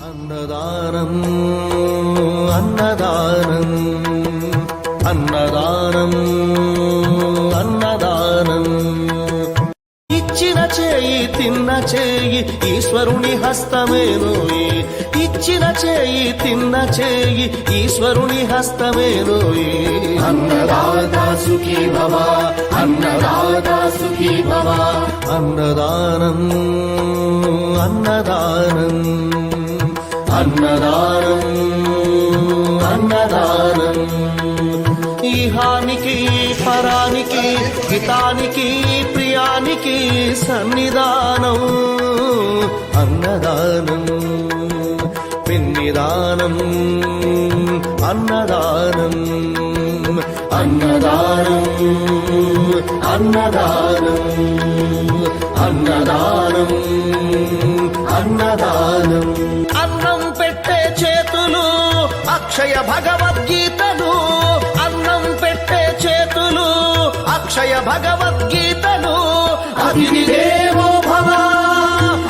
అన్నదానం అన్నదానం అన్నదానం అన్నదానం ఇచ్చిన చేయి తిన్న చేయి ఈశ్వరుని హస్తమేనోయి ఇచ్చిన చేయి తిన్న చేయి ఈశ్వరుని హస్తమేనోయి అన్నదాతా సుఖీ భవ అన్నదాతా సుఖీ భవ అన్నదానం అన్నదానం అన్నదానం అన్నదానం ఈహానికి పరానికి హితానికి ప్రియానికి సన్నిధానం అన్నదానం పిన్నిదానం అన్నదానం అన్నదానం అన్నదానం అన్నదానం అన్నదానం అన్నం పెట్టే చేతులు అక్షయ భగవద్గీతలు అన్నం పెట్టే చేతులు అక్షయ భగవద్గీతలు అతిథి దేవో భవ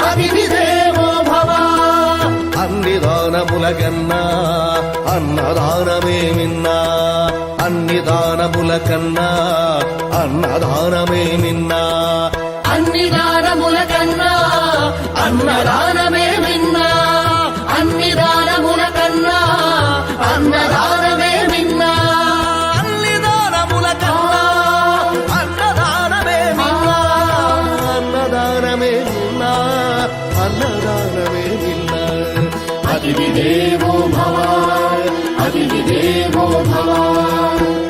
అతిథి దేవో భవ అన్ని దానముల కన్నా అన్నదానమే మిన్నా అన్ని దానముల కన్నా అన్నదానమే మిన్నా అన్ని దానముల కన్నా అన్నదానమే మిన్నా అన్ని దానముల కన్నా అన్నదానమే మిన్నా అన్ని దానముల కన్నా అన్నదానమే మిన్నా అన్నదానమే మిన్నా అన్నదానమే మిన్నా అతిథి దేవో భవ అతిథి దేవో భవ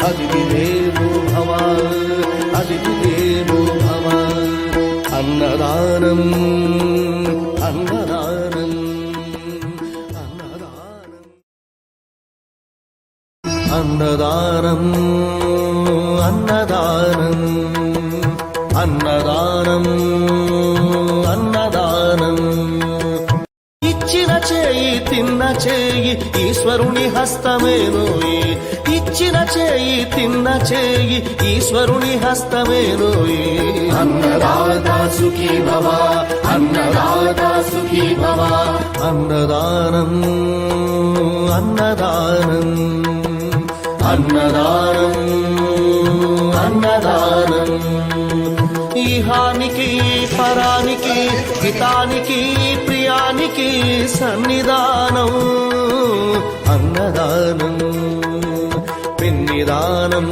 అతిథి దేవో భవ అతిథి దేవో భవ అన్నదానం అన్నదానం అన్నదానం అన్నదానం అన్నదానం అన్నదానం ఇచ్చిన చేయి తిన్న చేయి ఈశ్వరుని హస్తమేనోయి ఇచ్చిన చేయి తిన్న చేయి ఈశ్వరుని హస్తమేనోయి అన్నదాతా సుఖీ భవ అన్నదాతా సుఖీ భవ అన్నదానం అన్నదానం అన్నదానం అన్నదానం ఈహానికి పరానికి హితానికి ప్రియానికి సన్నిధానం అన్నదానం పిన్నిదానం